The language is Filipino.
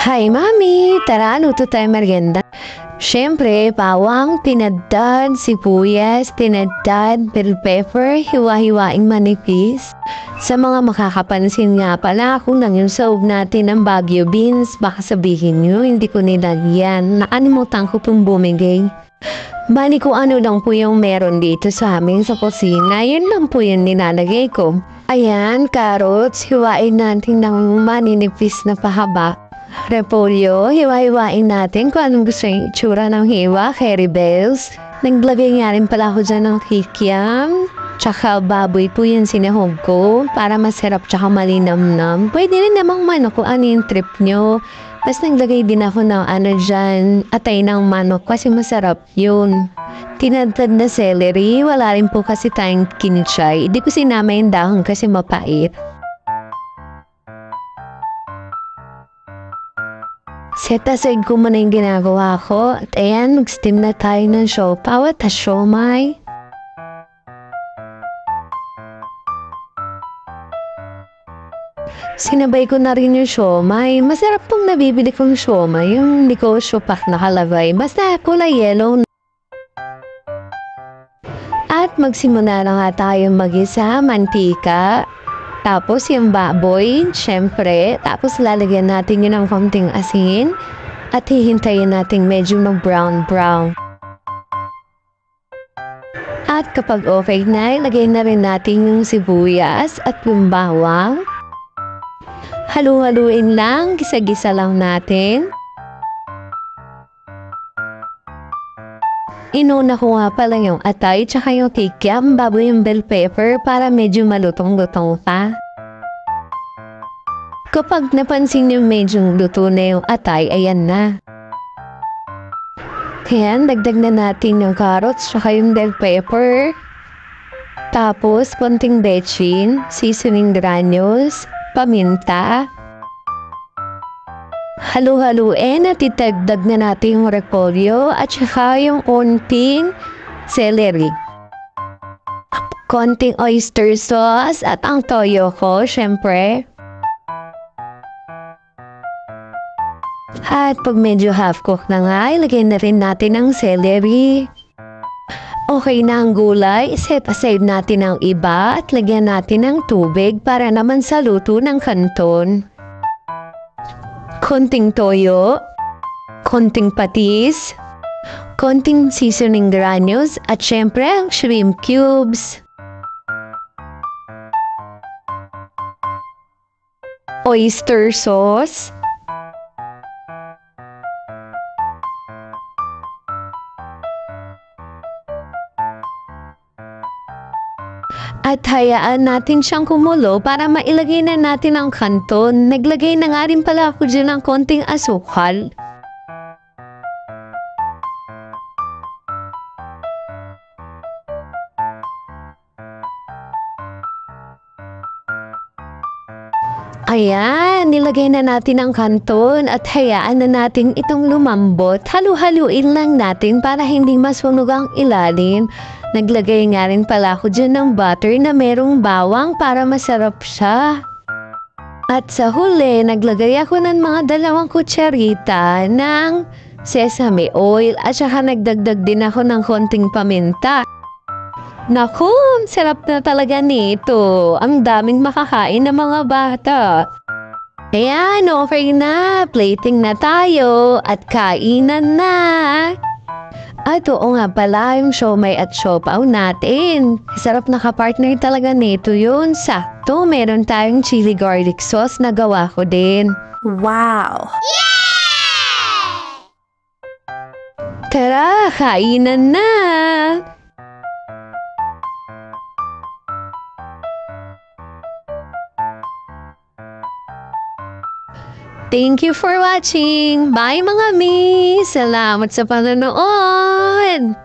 Hi, Mami! Tara, luto tayo merienda. Siyempre, bawang, tinadtad, sibuyas, tinadtad, bell pepper, hiwa-hiwaing manipis. Sa mga makakapansin nga pala, kung lang yung sauve natin ng Baguio beans, baka sabihin nyo, hindi ko nilagyan. Nakalimutan ko pong bumigay. Bali kung ano lang po yung meron dito sa amin sa kusina, yun lang po yung nilalagay ko. Ayan, carrots, hiwain natin ng maninipis na pahaba. Repolyo, hiwa-hiwain natin kung anong gusto yung itsura ng hiwa, curry bells. Naglagay nga rin pala ako dyan ng kikiam. Tsaka baboy po yung sinahog ko para masarap tsaka malinamnam. Pwede rin namang manok kung ano yung trip nyo. Tapos naglagay din ako ng dyan, atay ng manok kasi masarap yun. Tinadtad na celery, wala rin po kasi tayong kinichay. Hindi ko sinama yung dahon kasi mapait. Set aside ko muna yung ginagawa ko. At ayan, mag-steam na tayo ng siopaw at siomay. Sinabay ko na rin yung siomay. Masarap pong nabibili kong siomay. Yung hindi ko siopak nakalagay. Basta kulay yellow. At magsimula na nga tayo mag-isa, mantika. Tapos yung baboy, syempre. Tapos lalagyan natin yun ng konting asin. At hihintayin natin medyo mag-brown-brown. At kapag okay na, ilagay na rin natin yung sibuyas at yung bawang. Halu-haluin lang, gisa-gisa lang natin. Inuna ko nga pala yung atay tsaka yung kikiam bago yung bell pepper para medyo malutong-lutong pa. Kapag napansin yung medyo luto na yung atay, ayan na. Kaya dagdag na natin yung carrots tsaka yung bell pepper. Tapos konting bechin, seasoning granules, paminta. Halu-haluin at itagdag na natin yung repolyo at saka yung konting celery. Konting oyster sauce at ang toyo ko, syempre. At pag medyo half-cooked na nga, ilagay na rin natin ang celery. Okay na ang gulay, set aside natin ang iba at lagyan natin ng tubig para naman sa luto ng kanton. Konting toyo, konting patis, konting seasoning granules at syempre ang shrimp cubes. Oyster sauce. At hayaan natin siyang kumulo para mailagay na natin ang kanton. Naglagay na nga rin pala ako dyan ng konting asukal. Ayan, nilagay na natin ang kanton at hayaan na natin itong lumambot. Halu-haluin lang natin para hindi masunog ang ilalim. Naglagay nga rin pala ako dyan ng butter na merong bawang para masarap siya. At sa huli, naglagay ako ng mga 2 kutsarita ng sesame oil at saka nagdagdag din ako ng konting paminta. Naku, sarap na talaga nito. Ang daming makakain ng mga bata. Ayan, okay na. Plating na tayo at kainan na. At oo nga pala yung siomay at siopaw natin. Sarap na kapartner talaga nito yun. Sakto, meron tayong chili garlic sauce na gawa ko din. Wow! Tara, kainan na! Thank you for watching. Bye mga mi! Salamat sa panonood!